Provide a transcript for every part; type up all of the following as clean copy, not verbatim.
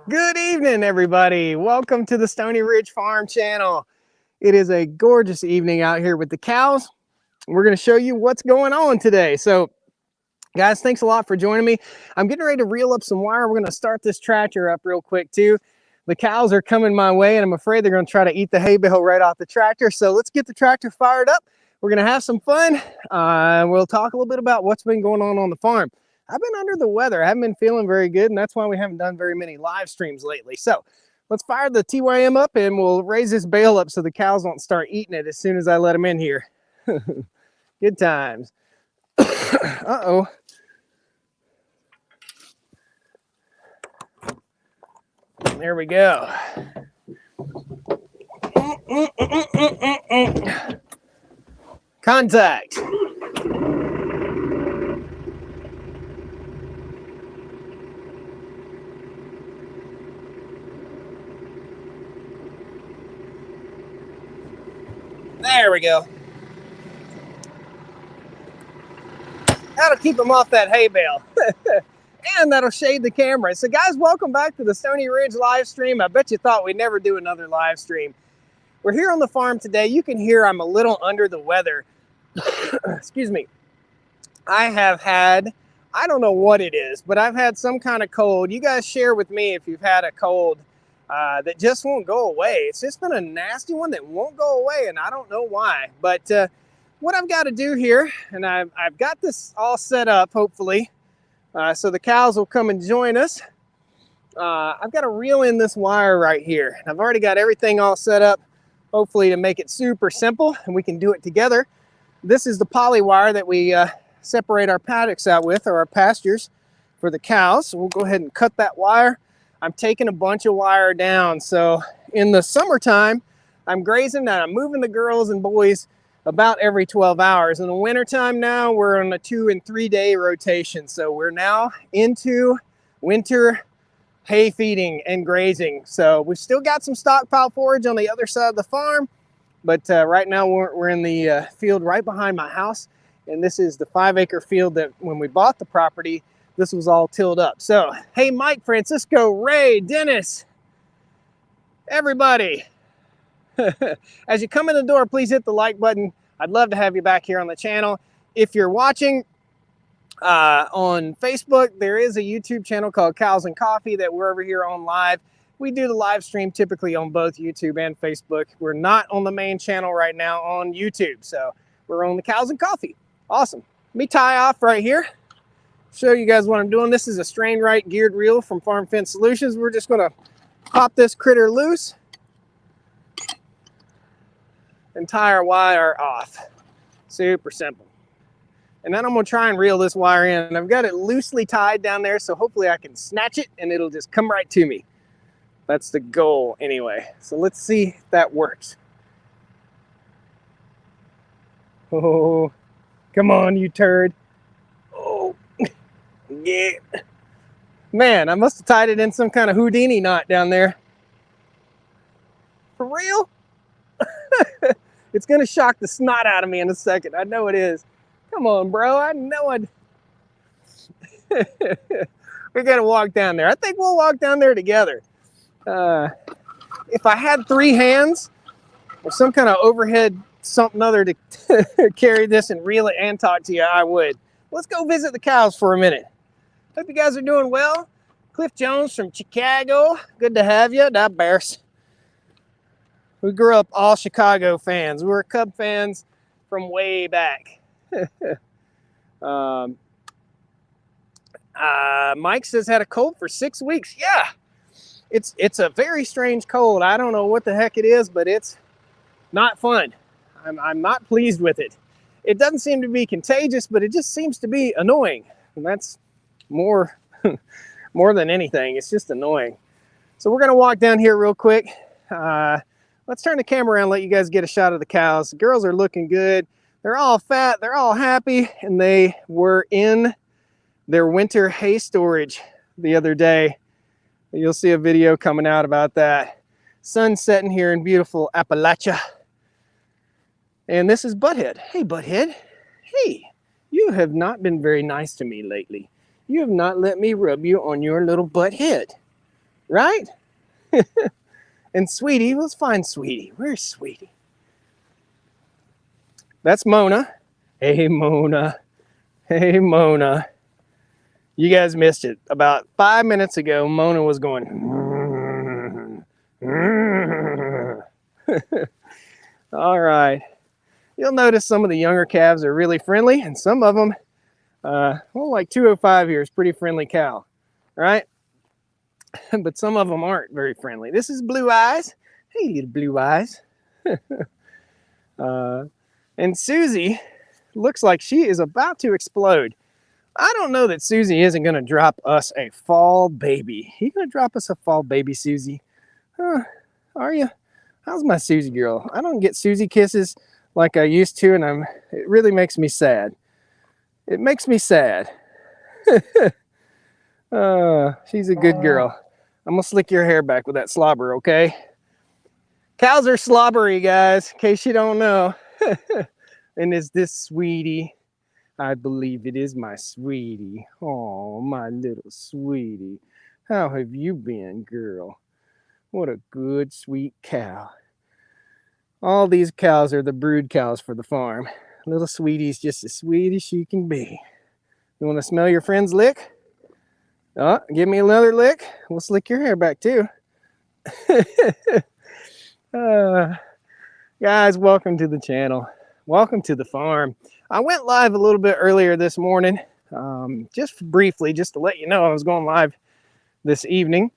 Good evening, everybody. Welcome to the Stony Ridge Farm channel. It is a gorgeous evening out here with the cows. We're going to show you what's going on today. So, guys, thanks a lot for joining me. I'm getting ready to reel up some wire. We're going to start this tractor up real quick, too. The cows are coming my way, and I'm afraid they're going to try to eat the hay bale right off the tractor. So, let's get the tractor fired up. We're going to have some fun. We'll talk a little bit about what's been going on the farm. I've been under the weather. I haven't been feeling very good, and that's why we haven't done very many live streams lately. So let's fire the TYM up, and we'll raise this bale up so the cows won't start eating it as soon as I let them in here. Good times. Uh-oh. There we go. Contact. There we go. That'll keep them off that hay bale. And that'll shade the camera. So guys, welcome back to the Stony Ridge live stream. I bet you thought we'd never do another live stream. We're here on the farm today. You can hear I'm a little under the weather. Excuse me. I have had, I don't know what it is, but I've had some kind of cold. You guys share with me if you've had a cold that just won't go away. It's just been a nasty one that won't go away, and I don't know why. But what I've got to do here, and I've got this all set up, hopefully, so the cows will come and join us. I've got to reel in this wire right here. I've already got everything all set up, hopefully to make it super simple, and we can do it together. This is the poly wire that we separate our paddocks out with, or our pastures for the cows. So we'll go ahead and cut that wire. I'm taking a bunch of wire down. So in the summertime, I'm grazing and I'm moving the girls and boys about every 12 hours. In the wintertime now, we're on a 2 and 3 day rotation. So we're now into winter hay feeding and grazing. So we've still got some stockpile forage on the other side of the farm, but right now we're in the field right behind my house. And this is the 5-acre field that when we bought the property, this was all tilled up. So, hey, Mike, Francisco, Ray, Dennis, everybody. As you come in the door, please hit the like button. I'd love to have you back here on the channel. If you're watching on Facebook, there is a YouTube channel called Cows and Coffee that we're over here on live. We do the live stream typically on both YouTube and Facebook. We're not on the main channel right now on YouTube, so we're on the Cows and Coffee. Awesome. Let me tie off right here. Show you guys what I'm doing. This is a strain right geared reel from Farm Fence Solutions. We're just going to pop this critter loose and tie our wire off. Super simple. And then I'm going to try and reel this wire in. I've got it loosely tied down there, so hopefully I can snatch it and it'll just come right to me. That's the goal anyway. So let's see if that works. Oh, come on, you turd. Oh, yeah. Man, I must have tied it in some kind of Houdini knot down there. For real? It's going to shock the snot out of me in a second. I know it is. Come on, bro. I know it. We got to walk down there. I think we'll walk down there together. If I had 3 hands or some kind of overhead something other to carry this and reel it and talk to you, I would. Let's go visit the cows for a minute. Hope you guys are doing well. Cliff Jones from Chicago. Good to have you. Da Bears. We grew up all Chicago fans. We were Cub fans from way back. Mike says had a cold for 6 weeks. Yeah, it's a very strange cold. I don't know what the heck it is, but it's not fun. I'm not pleased with it. It doesn't seem to be contagious, but it just seems to be annoying. And that's more, more than anything. It's just annoying. So we're going to walk down here real quick. Let's turn the camera around and let you guys get a shot of the cows. The girls are looking good. They're all fat. They're all happy. And they were in their winter hay storage the other day. You'll see a video coming out about that. Sun setting here in beautiful Appalachia. And this is Butthead. Hey, Butthead. Hey, you have not been very nice to me lately. You have not let me rub you on your little butt head. right? And Sweetie, let's find Sweetie. Where's Sweetie? That's Mona. Hey, Mona. Hey, Mona. You guys missed it. About 5 minutes ago, Mona was going. All right. You'll notice some of the younger calves are really friendly, and some of them, well, like 205 here is pretty friendly cow, right? But some of them aren't very friendly. This is Blue Eyes. Hey, little Blue Eyes. And Susie looks like she is about to explode. I don't know that Susie isn't going to drop us a fall baby. You going to drop us a fall baby, Susie? Are you? How's my Susie girl? I don't get Susie kisses like I used to, and it really makes me sad. It makes me sad. She's a good girl. I'm going to slick your hair back with that slobber, okay? Cows are slobbery, guys, in case you don't know. And is this Sweetie? I believe it is my Sweetie. Oh, my little Sweetie. How have you been, girl? What a good, sweet cow. All these cows are the brood cows for the farm. Little Sweetie's just as sweet as she can be. You want to smell your friend's lick? Oh, give me another lick. We'll slick your hair back too. Guys, welcome to the channel. Welcome to the farm. I went live a little bit earlier this morning, just briefly, just to let you know I was going live this evening.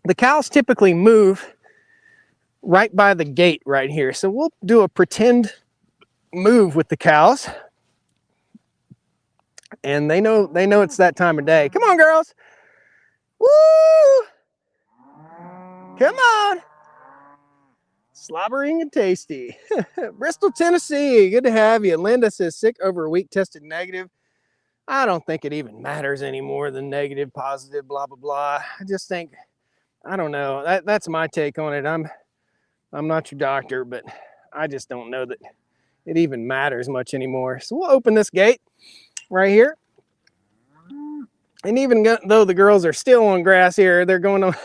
The cows typically move right by the gate right here. So we'll do a pretend move with the cows. And they know it's that time of day. Come on, girls. Woo! Come on. Slobbering and tasty. Bristol, Tennessee. Good to have you. Linda says sick over a week, tested negative. I don't think it even matters anymore than negative, positive, blah, blah, blah. I just think, I don't know. That's my take on it. I'm not your doctor, but I just don't know that it even matters much anymore. So we'll open this gate right here. And even though the girls are still on grass here, they're going on,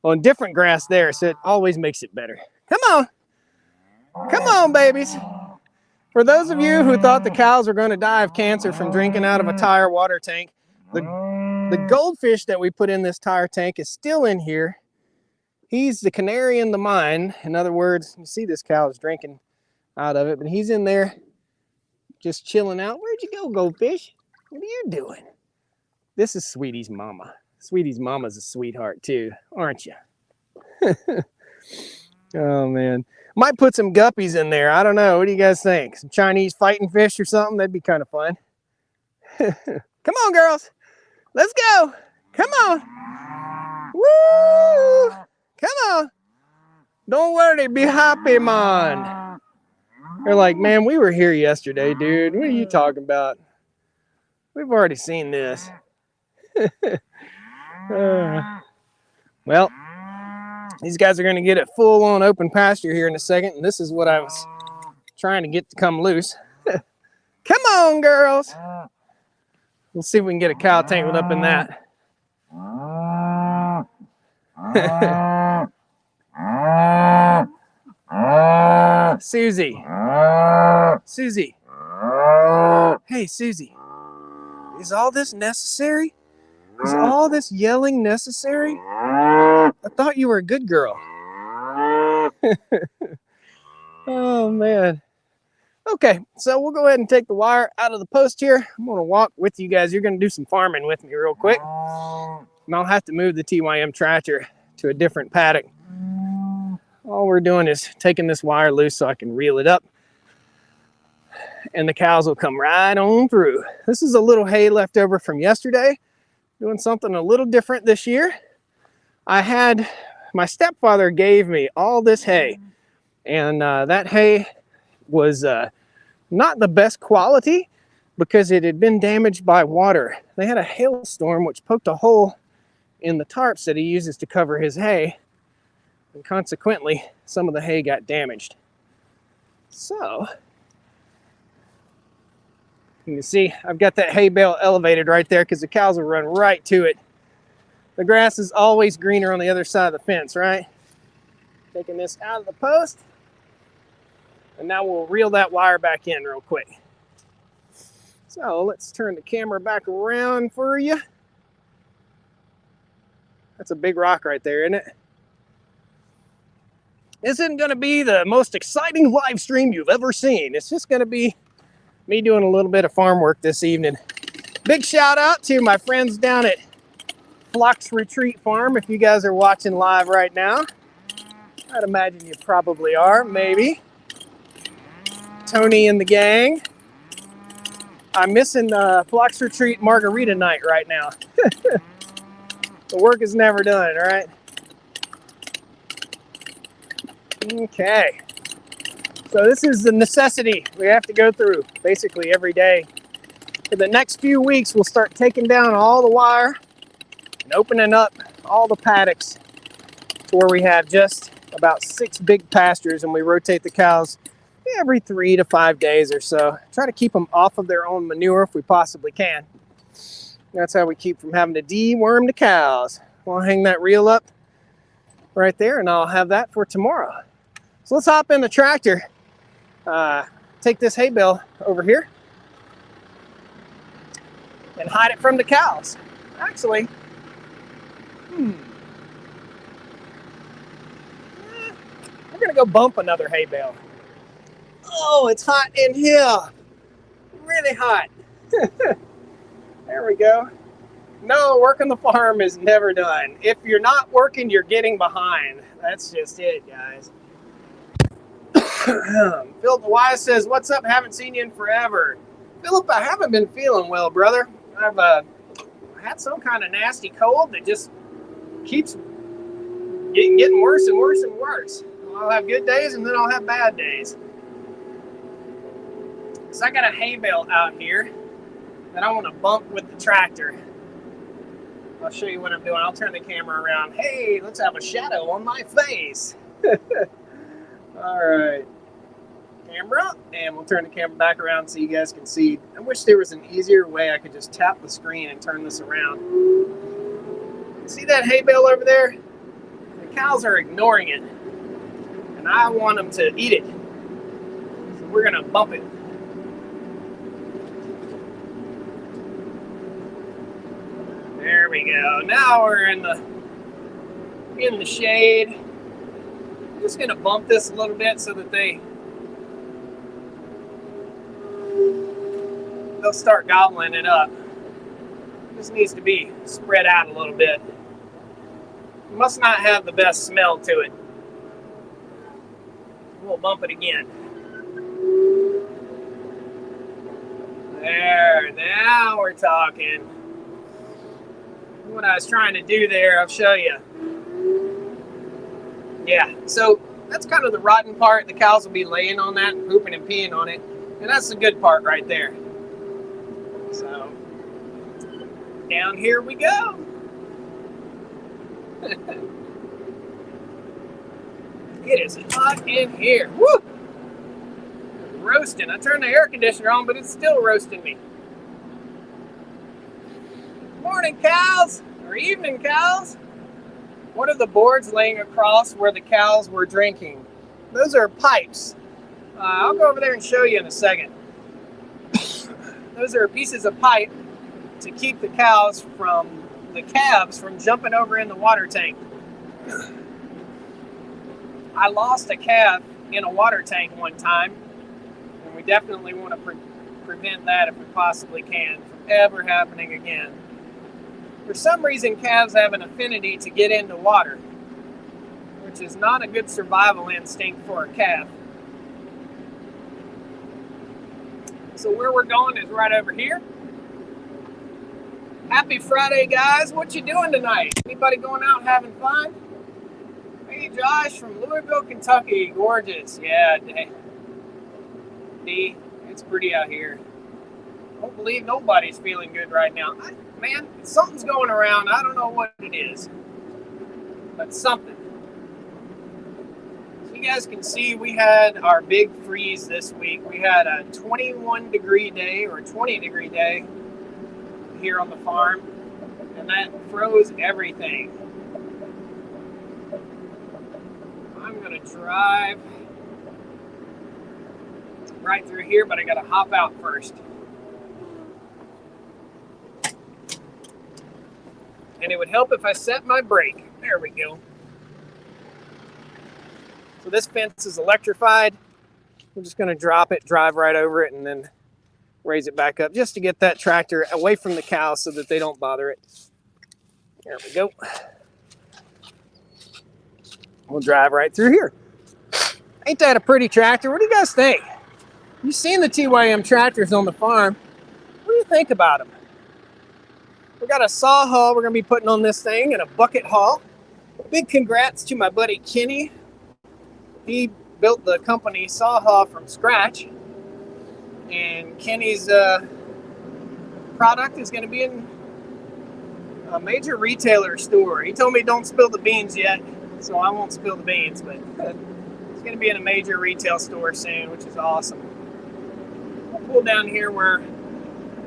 on different grass there. So it always makes it better. Come on. Come on, babies. For those of you who thought the cows were going to die of cancer from drinking out of a tire water tank, the goldfish that we put in this tire tank is still in here. He's the canary in the mine. In other words, you see this cow is drinking out of it, but he's in there just chilling out. Where'd you go, goldfish? What are you doing? This is Sweetie's mama. Sweetie's mama's a sweetheart too, aren't you? Oh, man. Might put some guppies in there. I don't know. What do you guys think? Some Chinese fighting fish or something? That'd be kind of fun. Come on, girls. Let's go. Come on. Woo! Come on. Don't worry. Be happy, man. They're like, man, we were here yesterday, dude. What are you talking about? We've already seen this. Well, these guys are going to get it full on open pasture here in a second. And this is what I was trying to get to come loose. Come on, girls. We'll see if we can get a cow tangled up in that. Susie. Susie. Hey, Susie. Is all this necessary? Is all this yelling necessary? I thought you were a good girl. Oh, man. Okay, so we'll go ahead and take the wire out of the post here. I'm going to walk with you guys. You're going to do some farming with me real quick. And I'll have to move the TYM tractor to a different paddock. All we're doing is taking this wire loose so I can reel it up. And the cows will come right on through. This is a little hay left over from yesterday. Doing something a little different this year. My stepfather gave me all this hay. And that hay was not the best quality because it had been damaged by water. They had a hailstorm which poked a hole in the tarps that he uses to cover his hay. And consequently, some of the hay got damaged. So, you can see I've got that hay bale elevated right there because the cows will run right to it. The grass is always greener on the other side of the fence, right? Taking this out of the post. And now we'll reel that wire back in real quick. So let's turn the camera back around for you. That's a big rock right there, isn't it? This isn't going to be the most exciting live stream you've ever seen. It's just going to be me doing a little bit of farm work this evening. Big shout out to my friends down at Flock's Retreat Farm. If you guys are watching live right now, I'd imagine you probably are, maybe. Tony and the gang. I'm missing Flock's Retreat margarita night right now. The work is never done, right? Okay. So this is the necessity we have to go through basically every day. For the next few weeks, we'll start taking down all the wire and opening up all the paddocks to where we have just about 6 big pastures, and we rotate the cows every 3 to 5 days or so. Try to keep them off of their own manure if we possibly can. That's how we keep from having to deworm the cows. We'll hang that reel up right there, and I'll have that for tomorrow. So let's hop in the tractor, take this hay bale over here, and hide it from the cows. Actually, we're gonna go bump another hay bale. Oh, it's hot in here. Really hot. There we go. No, working the farm is never done. If you're not working, you're getting behind. That's just it, guys. Philip Wise says, "What's up? Haven't seen you in forever." Philip, I haven't been feeling well, brother. I've had some kind of nasty cold that just keeps getting worse and worse and worse. I'll have good days and then I'll have bad days. So I got a hay bale out here that I want to bump with the tractor. I'll show you what I'm doing. I'll turn the camera around. Hey, let's have a shadow on my face. All right. Camera, and we'll turn the camera back around so you guys can see. I wish there was an easier way I could just tap the screen and turn this around. See that hay bale over there? The cows are ignoring it, and I want them to eat it. So we're gonna bump it. There we go. Now we're in the shade. I'm just gonna bump this a little bit so that they'll start gobbling it up. This needs to be spread out a little bit. It must not have the best smell to it. We'll bump it again. There, now we're talking. What I was trying to do there, I'll show you. Yeah, so that's kind of the rotten part. The cows will be laying on that and pooping and peeing on it. And that's the good part right there. So, down here we go. It is hot in here. Woo! Roasting. I turned the air conditioner on, but it's still roasting me. Morning, cows, or evening, cows. What are the boards laying across where the cows were drinking? Those are pipes. I'll go over there and show you in a second. Those are pieces of pipe to keep the calves from jumping over in the water tank. I lost a calf in a water tank one time, and we definitely want to prevent that if we possibly can from ever happening again. For some reason, calves have an affinity to get into water, which is not a good survival instinct for a calf. So where we're going is right over here. Happy Friday, guys. What you doing tonight? Anybody going out having fun? Hey, Josh from Louisville, Kentucky. Gorgeous. Yeah, D, it's pretty out here. I don't believe nobody's feeling good right now. Man, something's going around. I don't know what it is, but something. So you guys can see we had our big freeze this week. We had a 21 degree day or 20 degree day here on the farm. And and that froze everything. I'm gonna drive right through here, but I gotta hop out first. And it would help if I set my brake. There we go. So this fence is electrified. I'm just gonna drop it, drive right over it, and then raise it back up just to get that tractor away from the cows so that they don't bother it. There we go. We'll drive right through here. Ain't that a pretty tractor? What do you guys think? You've seen the TYM tractors on the farm. What do you think about them? We got a saw hull we're gonna be putting on this thing and a bucket haul. Big congrats to my buddy Kenny. He built the company saw hull from scratch. And Kenny's product is gonna be in a major retailer store. He told me don't spill the beans yet, so I won't spill the beans, but it's gonna be in a major retail store soon, which is awesome. I'll pull down here where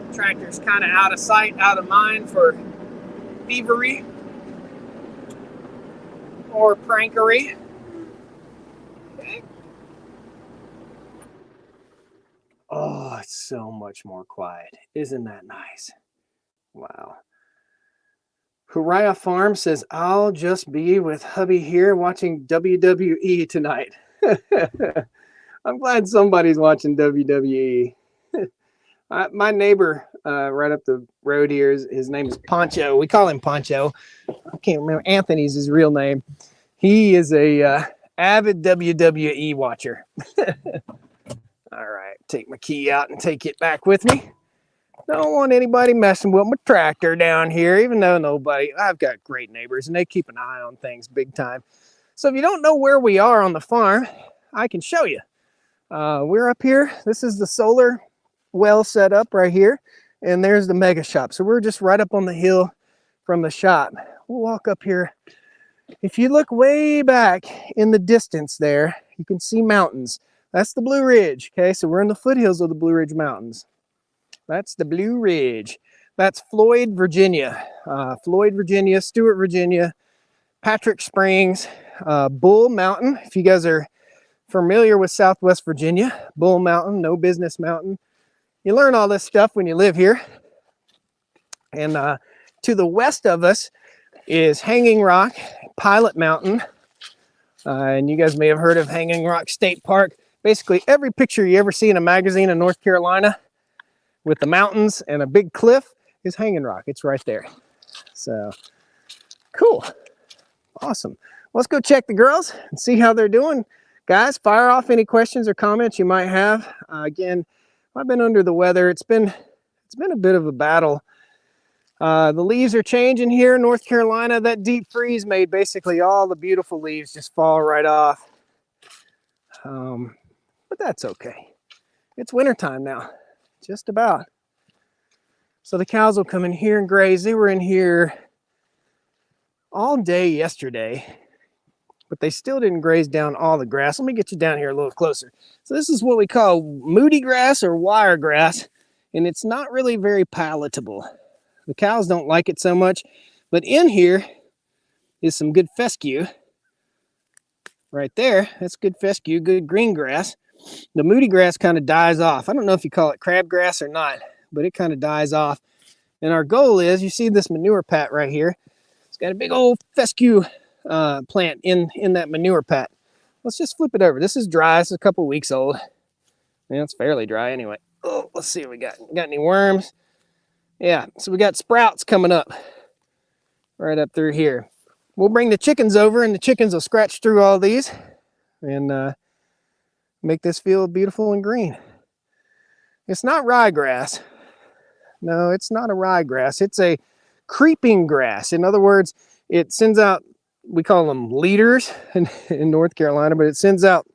the tractor's kind of out of sight, out of mind for thievery or prankery. Okay. Oh, it's so much more quiet. Isn't that nice? Wow. Hurrah Farm says, I'll just be with hubby here watching WWE tonight. I'm glad somebody's watching WWE. My neighbor right up the road here, his name is Poncho. We call him Poncho. I can't remember. Anthony's his real name. He is a avid WWE watcher. All right, take my key out and take it back with me. Don't want anybody messing with my tractor down here, even though I've got great neighbors and they keep an eye on things big time. So if you don't know where we are on the farm, I can show you. We're up here. This is the solar well set up right here. And there's the mega shop. So we're just right up on the hill from the shop. We'll walk up here. If you look way back in the distance there, you can see mountains. That's the Blue Ridge. Okay, so we're in the foothills of the Blue Ridge Mountains. That's the Blue Ridge. That's Floyd, Virginia. Floyd, Virginia, Stewart, Virginia, Patrick Springs, Bull Mountain. If you guys are familiar with Southwest Virginia, Bull Mountain, No Business Mountain. You learn all this stuff when you live here. And to the west of us is Hanging Rock, Pilot Mountain. And you guys may have heard of Hanging Rock State Park. Basically, every picture you ever see in a magazine in North Carolina with the mountains and a big cliff is Hanging Rock. It's right there. So, cool. Awesome. Let's go check the girls and see how they're doing. Guys, fire off any questions or comments you might have. Again, I've been under the weather. It's been a bit of a battle. The leaves are changing here in North Carolina. That deep freeze made basically all the beautiful leaves just fall right off. But that's okay. It's wintertime now, just about. So the cows will come in here and graze. They were in here all day yesterday, but they still didn't graze down all the grass. Let me get you down here a little closer. So this is what we call moody grass or wire grass, and it's not really very palatable. The cows don't like it so much, but in here is some good fescue. Right there, that's good fescue, good green grass. The moody grass kind of dies off. I don't know if you call it crabgrass or not, but it kind of dies off. And our goal is, you see this manure pat right here. It's got a big old fescue plant in that manure pat. Let's just flip it over. This is dry. It's a couple weeks old. Yeah, it's fairly dry anyway. Oh, let's see what we got. Got any worms? Yeah, so we got sprouts coming up right up through here. We'll bring the chickens over and the chickens will scratch through all these and make this field beautiful and green. It's not ryegrass. No, it's not a ryegrass. It's a creeping grass. In other words, it sends out, we call them leaders in North Carolina, but it sends out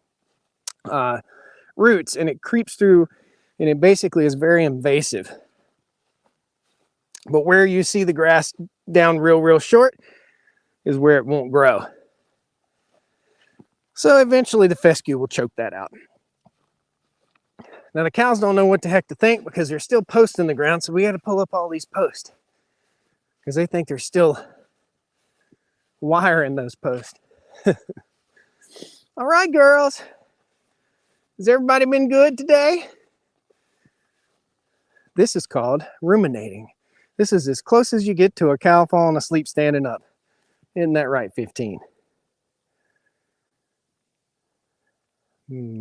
roots and it creeps through, and it basically is very invasive. But where you see the grass down real short is where it won't grow. So eventually the fescue will choke that out. Now the cows don't know what the heck to think because they're still posts in the ground, so we got to pull up all these posts. because they think there's still wire in those posts. All right, girls. Has everybody been good today? This is called ruminating. This is as close as you get to a cow falling asleep standing up. Isn't that right, 15?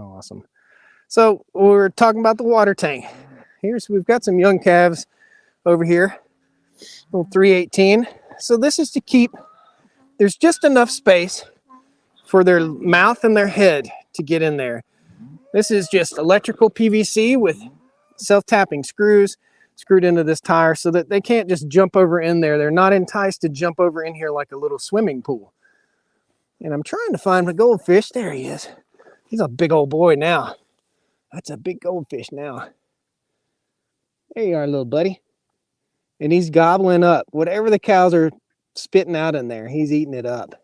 Awesome. So we're talking about the water tank. We've got some young calves over here, little 318. So this is to keep, there's just enough space for their mouth and their head to get in there. This is just electrical PVC with self-tapping screws screwed into this tire so that they can't just jump over in there. They're not enticed to jump over in here like a little swimming pool. And I'm trying to find my goldfish. There he is. He's a big old boy now. That's a big goldfish now. There you are, little buddy. And he's gobbling up whatever the cows are spitting out in there. He's eating it up.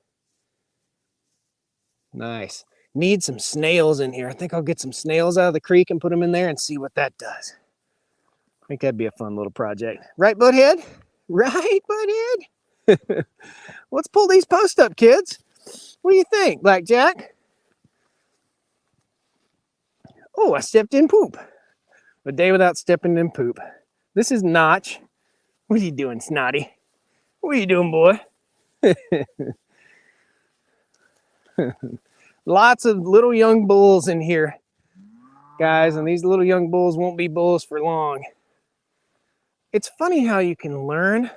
Nice. Need some snails in here. I think I'll get some snails out of the creek and put them in there and see what that does. I think that'd be a fun little project. Right, Butthead? Right, Butthead? Let's pull these posts up, kids. What do you think, Blackjack? Oh, I stepped in poop. A day without stepping in poop. This is Notch. What are you doing, Snotty? What are you doing, boy? Lots of little young bulls in here, guys, and these little young bulls won't be bulls for long. It's funny how you can learn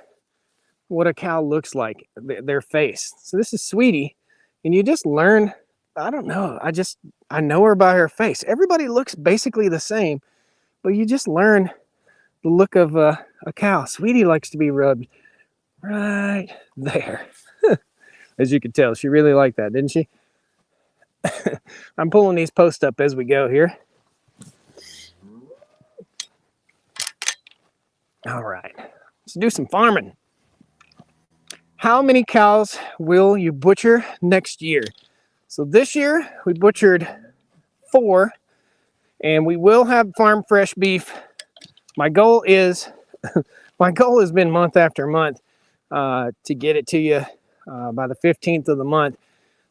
what a cow looks like, their face. So this is Sweetie, and you just learn, I don't know, I know her by her face. Everybody looks basically the same, but you just learn the look of a cow. Sweetie likes to be rubbed right there. As you can tell, she really liked that, didn't she? I'm pulling these posts up as we go here. All right, let's do some farming. How many cows will you butcher next year? So this year we butchered 4, and we will have farm fresh beef. My goal has been month after month to get it to you by the 15th of the month.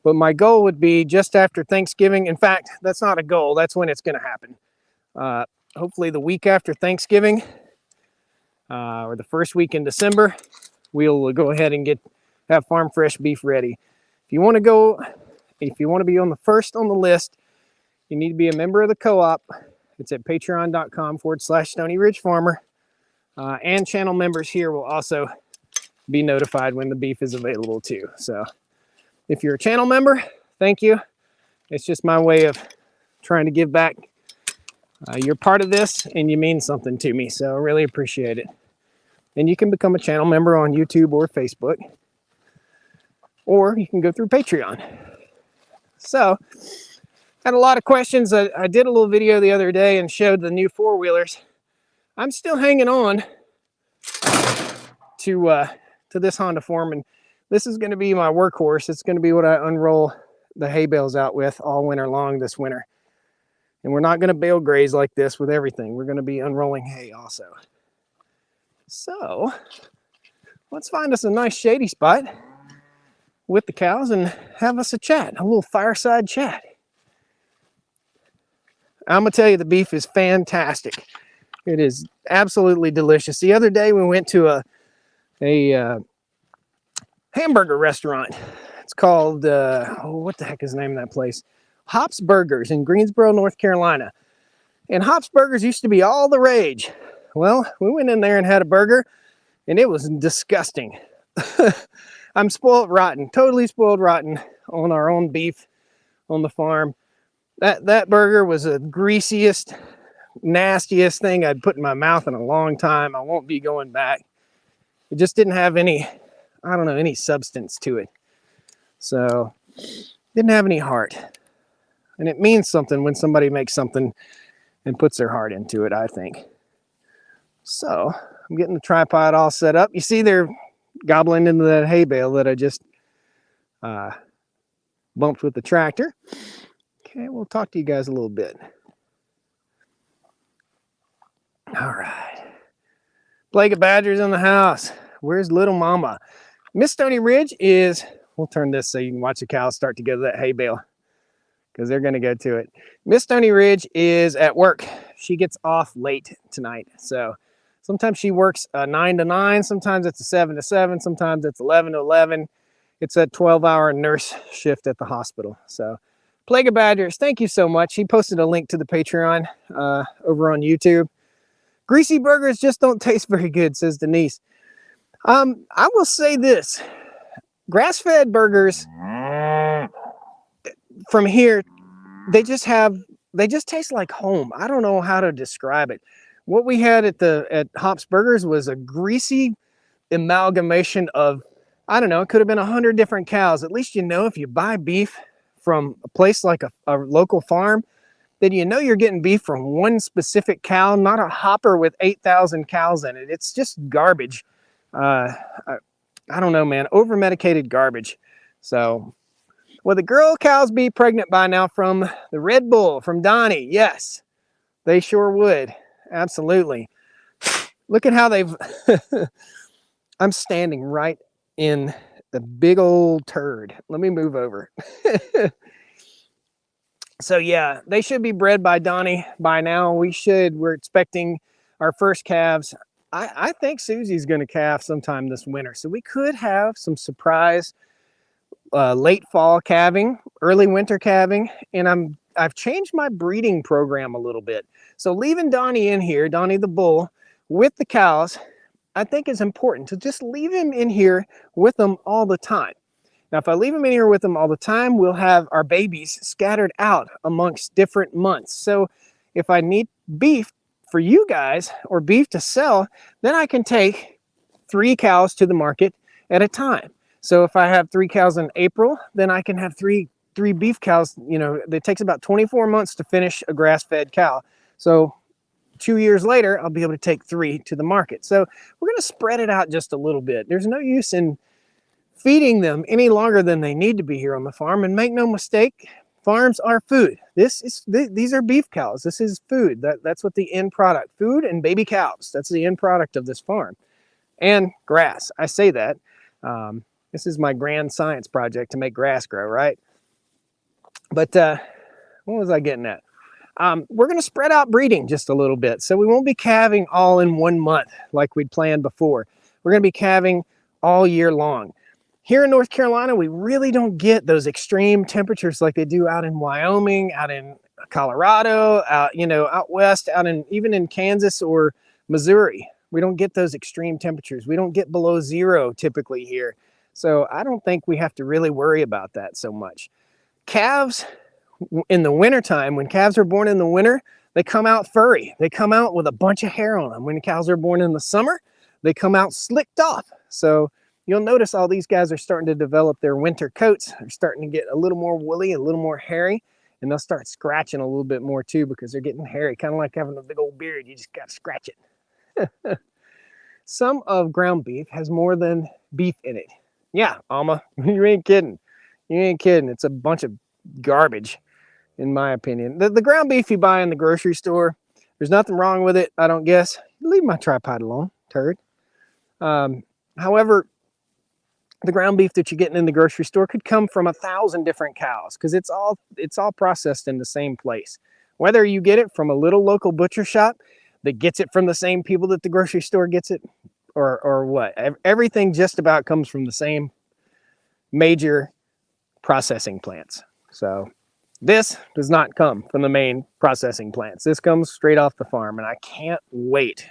But my goal would be just after Thanksgiving. In fact, that's not a goal. That's when it's going to happen. Hopefully the week after Thanksgiving or the first week in December, we'll go ahead and have farm fresh beef ready. If you want to be on the first on the list, you need to be a member of the co-op. It's at patreon.com/Stony Ridge Farmer. And channel members here will also be notified when the beef is available too. So if you're a channel member, thank you. It's just my way of trying to give back. You're part of this and you mean something to me, so I really appreciate it. And you can become a channel member on YouTube or Facebook, or you can go through Patreon. So, had a lot of questions. I did a little video the other day and showed the new 4-wheelers. I'm still hanging on to this Honda Foreman. This is going to be my workhorse. It's going to be what I unroll the hay bales out with all winter long this winter. And we're not going to bale graze like this with everything. We're going to be unrolling hay also. So let's find us a nice shady spot with the cows and have us a chat, a little fireside chat. I'm going to tell you, the beef is fantastic. It is absolutely delicious. The other day we went to a hamburger restaurant. It's called, what the heck is the name of that place? Hops Burgers in Greensboro, North Carolina. And Hops Burgers used to be all the rage. Well, we went in there and had a burger, and it was disgusting. I'm spoiled rotten, totally spoiled rotten on our own beef on the farm. That burger was the greasiest, nastiest thing I'd put in my mouth in a long time. I won't be going back. It just didn't have any, I don't know, any substance to it. So, didn't have any heart. And it means something when somebody makes something and puts their heart into it, I think. So, I'm getting the tripod all set up. You see they're gobbling into that hay bale that I just bumped with the tractor. Okay, we'll talk to you guys a little bit. All right. Blake Badger's in the house. Where's little mama? Miss Stony Ridge is, we'll turn this so you can watch the cows start to go to that hay bale, because they're going to go to it. Miss Stony Ridge is at work. She gets off late tonight. So sometimes she works 9 to 9. Sometimes it's a 7 to 7. Sometimes it's 11 to 11. It's a 12-hour nurse shift at the hospital. So Plague of Badgers, thank you so much. He posted a link to the Patreon over on YouTube. Greasy burgers just don't taste very good, says Denise. I will say this. Grass-fed burgers from here, they just taste like home. I don't know how to describe it. What we had at Hops Burgers was a greasy amalgamation of, I don't know, it could have been 100 different cows. At least, you know, if you buy beef from a place like a local farm, then you know you're getting beef from one specific cow, not a hopper with 8,000 cows in it. It's just garbage. I don't know, man, over-medicated garbage. So, will the girl cows be pregnant by now from the Red Bull, from Donnie? Yes, they sure would. Absolutely. Look at how they've... I'm standing right in the big old turd. Let me move over. So yeah, they should be bred by Donnie by now. We're expecting our first calves. I think Susie's going to calve sometime this winter. So we could have some surprise late fall calving, early winter calving. And I've changed my breeding program a little bit. So leaving Donnie in here, Donnie the bull, with the cows, I think is important to just leave him in here with them all the time. Now, if I leave them in here with them all the time, we'll have our babies scattered out amongst different months. So if I need beef for you guys or beef to sell, then I can take 3 cows to the market at a time. So if I have 3 cows in April, then I can have three beef cows. You know, it takes about 24 months to finish a grass-fed cow. So 2 years later, I'll be able to take 3 to the market. So we're going to spread it out just a little bit. There's no use in feeding them any longer than they need to be here on the farm. And make no mistake, farms are food. These are beef cows. This is food. That's what the end product, food and baby cows. That's the end product of this farm. And grass. I say that. This is my grand science project to make grass grow, right? But what was I getting at? We're going to spread out breeding just a little bit. So we won't be calving all in 1 month like we'd planned before. We're going to be calving all year long. Here in North Carolina, we really don't get those extreme temperatures like they do out in Wyoming, out in Colorado, out west, even in Kansas or Missouri. We don't get those extreme temperatures. We don't get below 0 typically here. So I don't think we have to really worry about that so much. Calves in the wintertime, when calves are born in the winter, they come out furry. They come out with a bunch of hair on them. When cows are born in the summer, they come out slicked off. So you'll notice all these guys are starting to develop their winter coats. They're starting to get a little more woolly, a little more hairy, and they'll start scratching a little bit more too because they're getting hairy, kind of like having a big old beard. You just got to scratch it. Some of ground beef has more than beef in it. Yeah, Alma, you ain't kidding. You ain't kidding. It's a bunch of garbage, in my opinion. The ground beef you buy in the grocery store, there's nothing wrong with it, I don't guess. Leave my tripod alone, turd. However, the ground beef that you're getting in the grocery store could come from 1,000 different cows because it's all processed in the same place. Whether you get it from a little local butcher shop that gets it from the same people that the grocery store gets it, or what, everything just about comes from the same major processing plants. So this does not come from the main processing plants. This comes straight off the farm, and I can't wait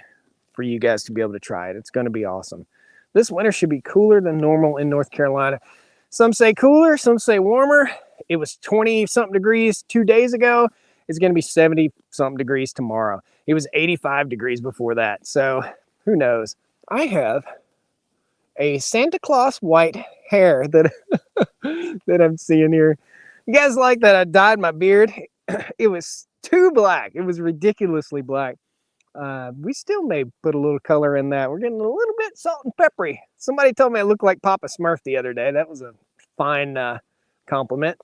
for you guys to be able to try it. It's going to be awesome. This winter should be cooler than normal in North Carolina. Some say cooler, some say warmer. It was 20-something degrees 2 days ago. It's going to be 70-something degrees tomorrow. It was 85 degrees before that. So who knows? I have a Santa Claus white hair that, that I'm seeing here. You guys like that I dyed my beard? It was too black. It was ridiculously black. We still may put a little color in that. We're getting a little bit salt and peppery. Somebody told me I looked like Papa Smurf the other day. That was a fine compliment.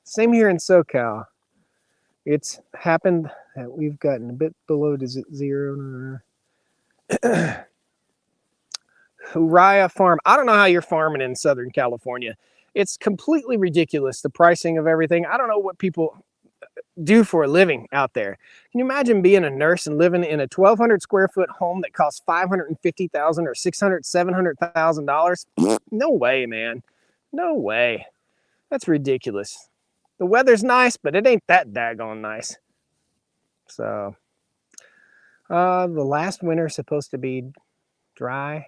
Same here in SoCal. It's happened that we've gotten a bit below 0. Uriah Farm. I don't know how you're farming in Southern California. It's completely ridiculous, the pricing of everything. I don't know what people do for a living out there. Can you imagine being a nurse and living in a 1,200 square foot home that costs $550,000 or $600,000, $700,000? No way, man. No way. That's ridiculous. The weather's nice, but it ain't that daggone nice. So, the last winter is supposed to be dry,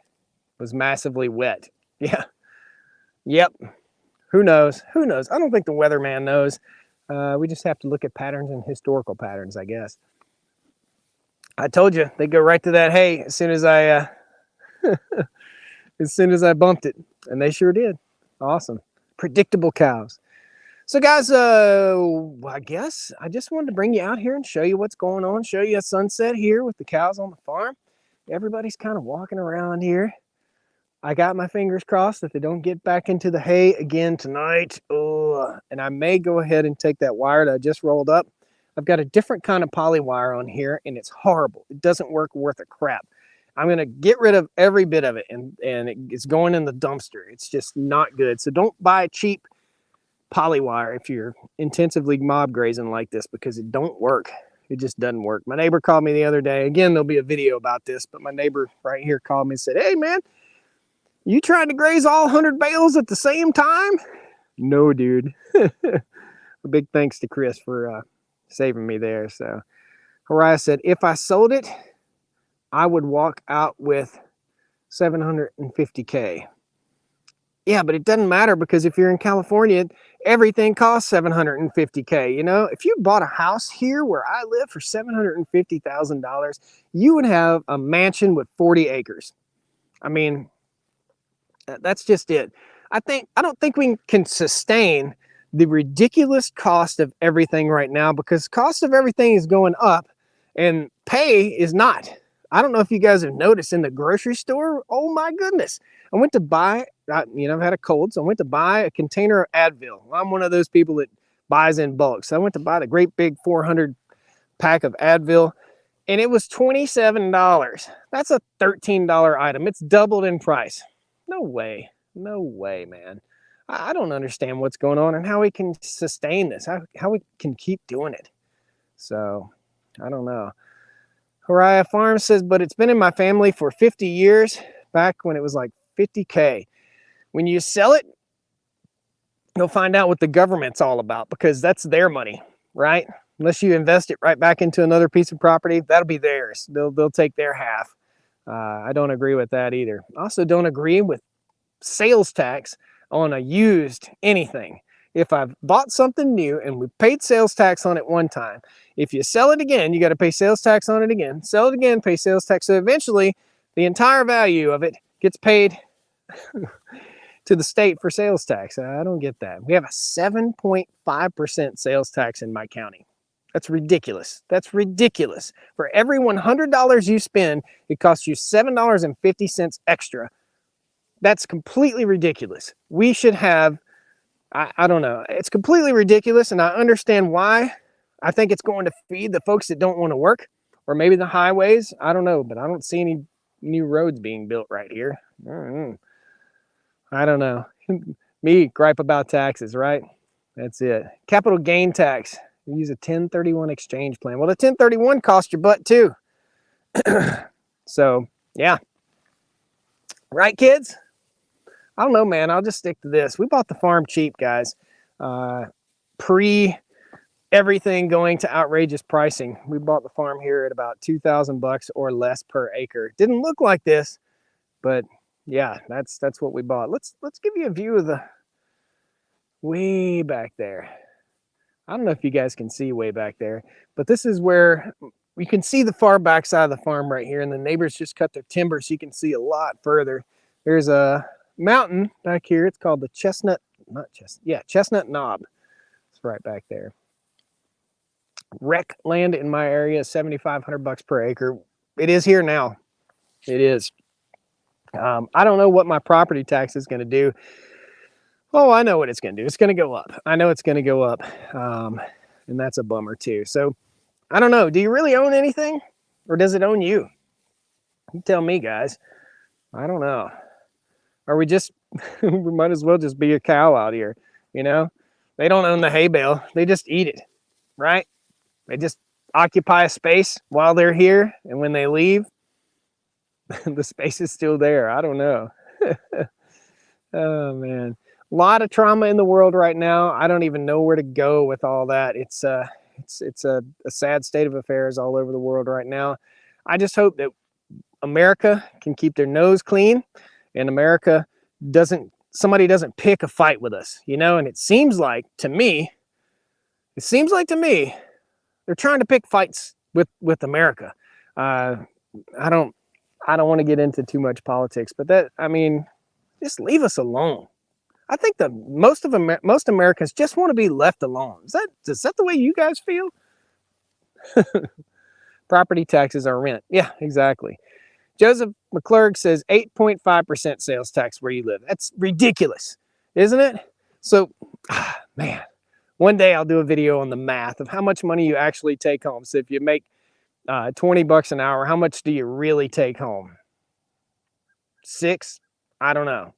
was massively wet. Yeah. Yep. Who knows? Who knows? I don't think the weatherman knows. We just have to look at patterns and historical patterns, I guess. I told you they go right to that hay as soon as I bumped it, and they sure did. Awesome, predictable cows. So guys, I guess I just wanted to bring you out here and show you what's going on. Show you a sunset here with the cows on the farm. Everybody's kind of walking around here. I got my fingers crossed that they don't get back into the hay again tonight. Oh, and I may go ahead and take that wire that I just rolled up. I've got a different kind of poly wire on here, and it's horrible. It doesn't work worth a crap. I'm going to get rid of every bit of it, and it's going in the dumpster. It's just not good. So don't buy cheap poly wire if you're intensively mob grazing like this, because it don't work. It just doesn't work. My neighbor called me the other day. Again, there'll be a video about this, but my neighbor right here called me and said, "Hey, man, you tried to graze all 100 bales at the same time?" No, dude. A big thanks to Chris for saving me there. So Uriah said, if I sold it, I would walk out with $750K. Yeah, but it doesn't matter, because if you're in California, everything costs $750K. You know, if you bought a house here where I live for $750,000, you would have a mansion with 40 acres. I mean, that's just it. I don't think we can sustain the ridiculous cost of everything right now, because cost of everything is going up and pay is not. I don't know if you guys have noticed in the grocery store. Oh my goodness. I went to buy, I've had a cold, so I went to buy a container of Advil. I'm one of those people that buys in bulk. So I went to buy the great big 400 pack of Advil, and it was $27. That's a $13 item. It's doubled in price. No way. No way, man. I don't understand what's going on and how we can sustain this, how we can keep doing it. So, I don't know. Uriah Farm says, but it's been in my family for 50 years, back when it was like 50K. When you sell it, you'll find out what the government's all about, because that's their money, right? Unless you invest it right back into another piece of property, that'll be theirs. They'll take their half. I don't agree with that either. I also don't agree with sales tax on a used anything. If I've bought something new and we paid sales tax on it one time, if you sell it again, you got to pay sales tax on it again. Sell it again, pay sales tax. So eventually, the entire value of it gets paid to the state for sales tax. I don't get that. We have a 7.5% sales tax in my county. That's ridiculous. That's ridiculous. For every $100 you spend, it costs you $7.50 extra. That's completely ridiculous. We should have, I don't know. It's completely ridiculous, and I understand why. I think it's going to feed the folks that don't want to work, or maybe the highways. I don't know, but I don't see any new roads being built right here. I don't know. Me, gripe about taxes, right? That's it. Capital gain tax. We use a 1031 exchange plan. Well, the 1031 cost your butt too. So, yeah. Right, kids? I don't know, man. I'll just stick to this. We bought the farm cheap, guys. Pre everything going to outrageous pricing. We bought the farm here at about $2,000 or less per acre. Didn't look like this, but yeah, that's what we bought. Let's give you a view of the way back there. I don't know if you guys can see way back there, but this is where we can see the far back side of the farm right here, and the neighbors just cut their timber so you can see a lot further. There's a mountain back here. It's called the Chestnut Knob. It's right back there. Rec land in my area is $7,500 per acre. It is here now. It is. I don't know what my property tax is going to do. Oh, I know what it's going to do. It's going to go up. I know it's going to go up. And that's a bummer too. So I don't know. Do you really own anything, or does it own you? You tell me, guys. I don't know. Or we just, we might as well just be a cow out here, you know? They don't own the hay bale. They just eat it, right? They just occupy a space while they're here. And when they leave, the space is still there. I don't know. Oh, man. A lot of trauma in the world right now. I don't even know where to go with all that. It's a sad state of affairs all over the world right now. I just hope that America can keep their nose clean, and America somebody doesn't pick a fight with us, you know? And it seems like to me, they're trying to pick fights with America. I don't want to get into too much politics, but just leave us alone. I think that most Americans just want to be left alone. Is that the way you guys feel? Property taxes are rent. Yeah, exactly. Joseph McClurg says 8.5% sales tax where you live. That's ridiculous, isn't it? So, man, one day I'll do a video on the math of how much money you actually take home. So if you make 20 bucks an hour, how much do you really take home? 6? I don't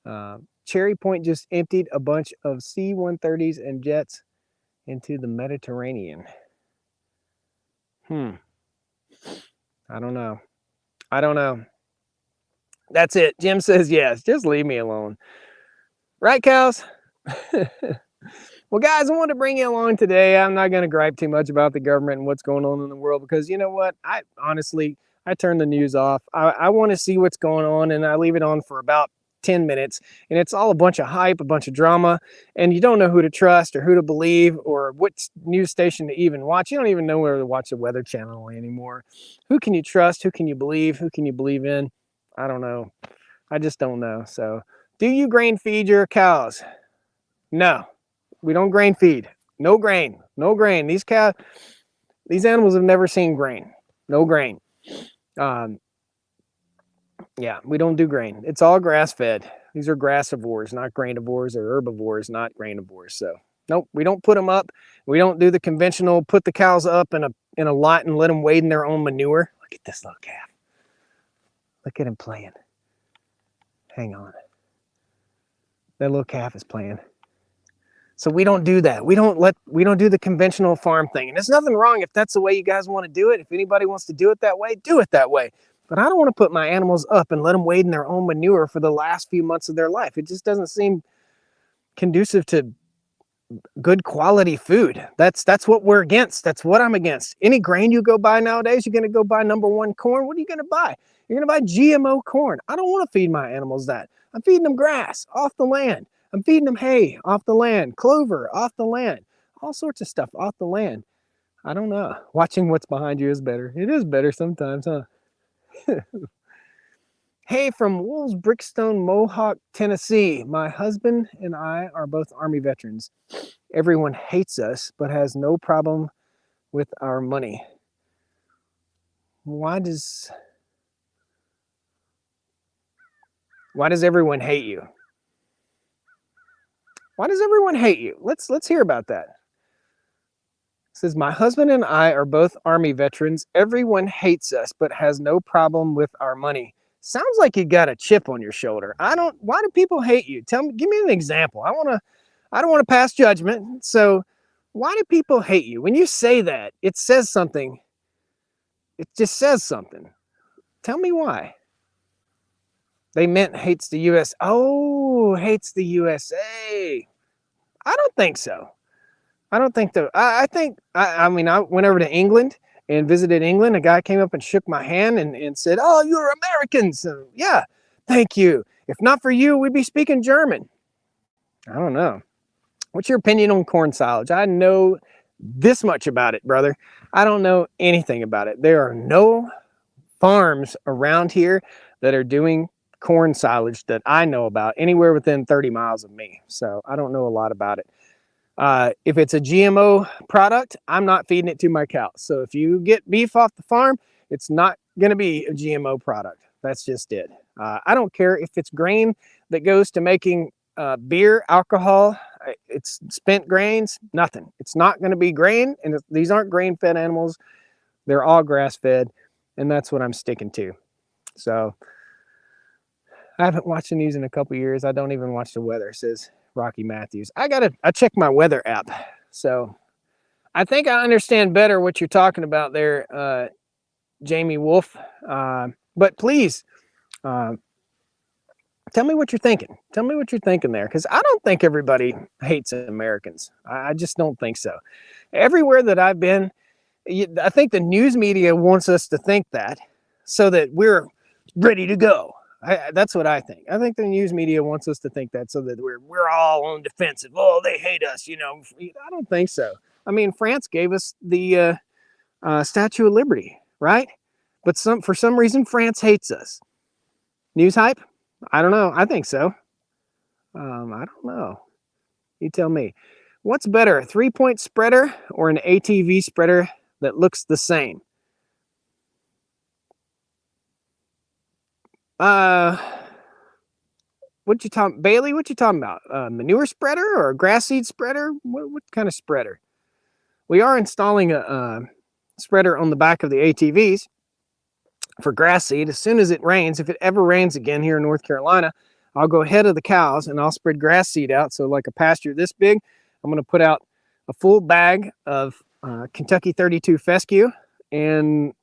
know. Cherry Point just emptied a bunch of C-130s and jets into the Mediterranean. I don't know. That's it. Jim says yes. Just leave me alone. Right, cows? Well, guys, I wanted to bring you along today. I'm not going to gripe too much about the government and what's going on in the world because you know what? I turn the news off. I want to see what's going on, and I leave it on for about 10 minutes, and it's all a bunch of hype, a bunch of drama, and you don't know who to trust or who to believe or what news station to even watch. You don't even know where to watch the Weather Channel anymore. Who can you trust? Who can you believe? Who can you believe in? I don't know. I just don't know. So, do you grain feed your cows? No, we don't grain feed. No grain. No grain. These animals have never seen grain. No grain. Yeah, we don't do grain. It's all grass-fed. These are grassivores, not grainivores, or herbivores, not grainivores. So, nope, we don't put them up. We don't do the conventional put the cows up in a lot and let them wade in their own manure. Look at this little calf. Look at him playing. Hang on. That little calf is playing. So we don't do that. We don't do the conventional farm thing. And there's nothing wrong if that's the way you guys want to do it. If anybody wants to do it that way, do it that way. But I don't want to put my animals up and let them wade in their own manure for the last few months of their life. It just doesn't seem conducive to good quality food. That's what we're against. That's what I'm against. Any grain you go buy nowadays, you're going to go buy #1 corn. What are you going to buy? You're going to buy GMO corn. I don't want to feed my animals that. I'm feeding them grass off the land. I'm feeding them hay off the land, clover off the land, all sorts of stuff off the land. I don't know. Watching what's behind you is better. It is better sometimes, huh? Hey, from Wolves Brickstone, Mohawk, Tennessee. My husband and I are both Army veterans. Everyone hates us, but has no problem with our money. Why does everyone hate you? Why does everyone hate you? Let's hear about that. It says, my husband and I are both Army veterans. Everyone hates us, but has no problem with our money. Sounds like you got a chip on your shoulder. Why do people hate you? Give me an example. I don't want to pass judgment. So why do people hate you? When you say that, it says something. It just says something. Tell me why. They meant hates the US. Oh, hates the USA. I don't think so. I don't think that. I think, I went over to England and visited England. A guy came up and shook my hand and said, oh, you're Americans. So, yeah, thank you. If not for you, we'd be speaking German. I don't know. What's your opinion on corn silage? I know this much about it, brother. I don't know anything about it. There are no farms around here that are doing corn silage that I know about anywhere within 30 miles of me. So I don't know a lot about it. If it's a GMO product, I'm not feeding it to my cows. So if you get beef off the farm, it's not going to be a GMO product. That's just it. I don't care if it's grain that goes to making beer, alcohol, it's spent grains, nothing. It's not going to be grain, and these aren't grain-fed animals. They're all grass-fed, and that's what I'm sticking to. So I haven't watched the news in a couple years. I don't even watch the weather, says Rocky Matthews. I check my weather app. So I think I understand better what you're talking about there, Jamie Wolf. But please, uh, tell me what you're thinking. Tell me what you're thinking there, because I don't think everybody hates Americans. I just don't think so. Everywhere that I've been, I think the news media wants us to think that so that we're ready to go. That's what I think. I think the news media wants us to think that so that we're all on defensive. Oh, they hate us, you know. I don't think so. I mean, France gave us the Statue of Liberty, right? But for some reason, France hates us. News hype? I don't know. I think so. I don't know. You tell me. What's better, a 3-point spreader or an ATV spreader that looks the same? What you talking, Bailey? What you talking about? Manure spreader or a grass seed spreader? What kind of spreader? We are installing a spreader on the back of the ATVs for grass seed. As soon as it rains, if it ever rains again here in North Carolina, I'll go ahead of the cows and I'll spread grass seed out. So like a pasture this big, I'm going to put out a full bag of Kentucky 32 fescue, and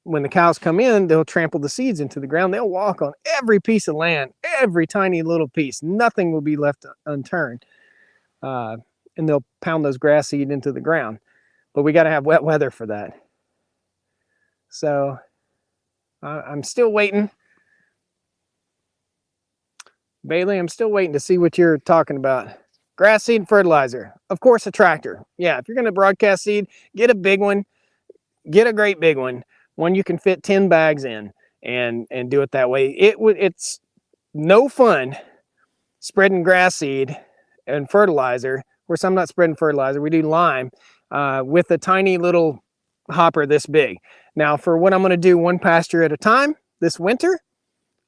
when the cows come in, they'll trample the seeds into the ground. They'll walk on every piece of land, every tiny little piece. Nothing will be left unturned. And they'll pound those grass seed into the ground. But we got to have wet weather for that. So I'm still waiting. Bailey, I'm still waiting to see what you're talking about. Grass seed and fertilizer. Of course, a tractor. Yeah, if you're going to broadcast seed, get a big one. Get a great big one. One you can fit 10 bags in and do it that way. It's no fun spreading grass seed and fertilizer. Of course, I'm not spreading fertilizer. We do lime with a tiny little hopper this big. Now, for what I'm going to do one pasture at a time this winter,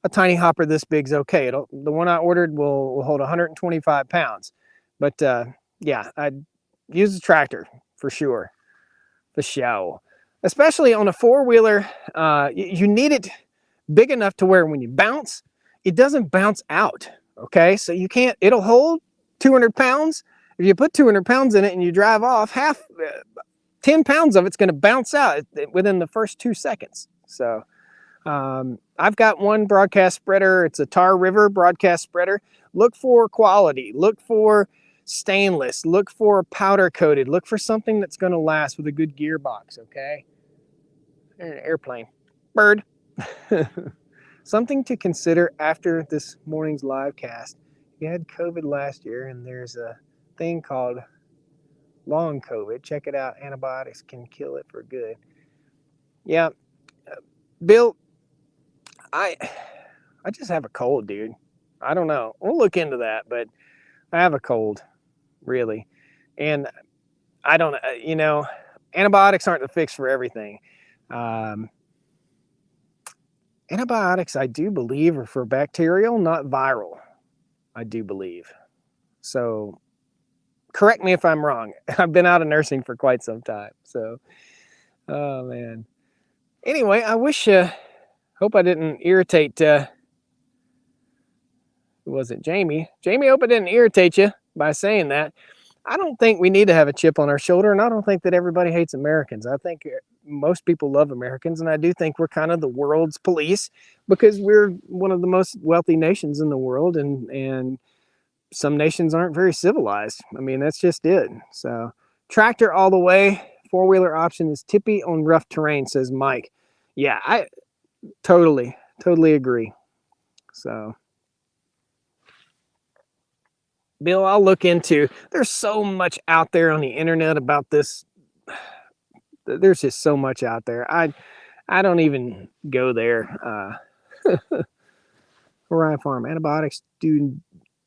a tiny hopper this big is okay. The one I ordered will hold 125 pounds. But yeah, I'd use a tractor for sure. For sure. Especially on a four-wheeler, you need it big enough to where when you bounce, it doesn't bounce out, okay? So you can't, it'll hold 200 pounds. If you put 200 pounds in it and you drive off, 10 pounds of it's gonna bounce out within the first 2 seconds. So I've got one broadcast spreader. It's a Tar River broadcast spreader. Look for quality, look for stainless, look for powder coated, look for something that's going to last with a good gearbox. Okay, an airplane, bird. Something to consider after this morning's live cast. You had COVID last year, and there's a thing called long COVID. Check it out. Antibiotics can kill it for good. Yeah, Bill, I just have a cold, dude. I don't know. We'll look into that, but I have a cold. Really. And I don't, you know, antibiotics aren't the fix for everything. Antibiotics, I do believe, are for bacterial, not viral. I do believe. So correct me if I'm wrong. I've been out of nursing for quite some time. So, oh man. Anyway, I wish, hope I didn't irritate, who was it? Jamie. Jamie, hope I didn't irritate you by saying that. I don't think we need to have a chip on our shoulder, and I don't think that everybody hates Americans. I think most people love Americans, and I do think we're kind of the world's police because we're one of the most wealthy nations in the world, and some nations aren't very civilized. I mean, that's just it. So, tractor all the way. Four-wheeler option is tippy on rough terrain, says Mike. Yeah, I totally agree. So, Bill, I'll look into, there's so much out there on the internet about this. There's just so much out there. I don't even go there. Orion Farm, antibiotics do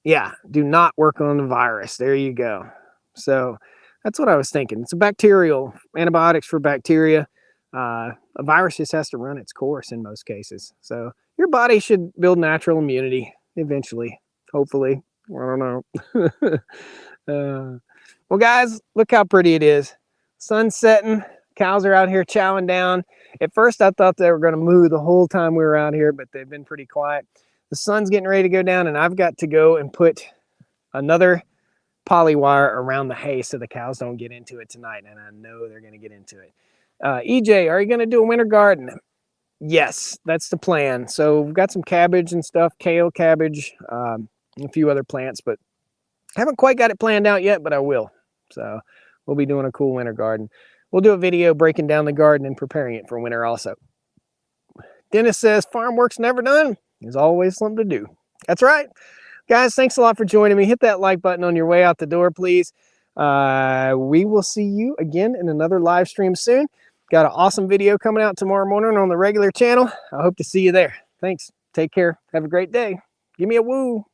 not work on the virus. There you go. So that's what I was thinking. It's a bacterial, antibiotics for bacteria. A virus just has to run its course in most cases. So your body should build natural immunity eventually, hopefully. I don't know. Well, guys, look how pretty it is. Sun's setting. Cows are out here chowing down. At first, I thought they were going to moo the whole time we were out here, but they've been pretty quiet. the sun's getting ready to go down, and I've got to go and put another poly wire around the hay so the cows don't get into it tonight, and I know they're going to get into it. EJ, are you going to do a winter garden? Yes, that's the plan. So we've got some cabbage and stuff, kale, cabbage, a few other plants, but haven't quite got it planned out yet, but I will. So we'll be doing a cool winter garden. We'll do a video breaking down the garden and preparing it for winter also. Dennis says, farm work's never done. There's always something to do. That's right. Guys, thanks a lot for joining me. Hit that like button on your way out the door, please. We will see you again in another live stream soon. Got an awesome video coming out tomorrow morning on the regular channel. I hope to see you there. Thanks. Take care. Have a great day. Give me a woo.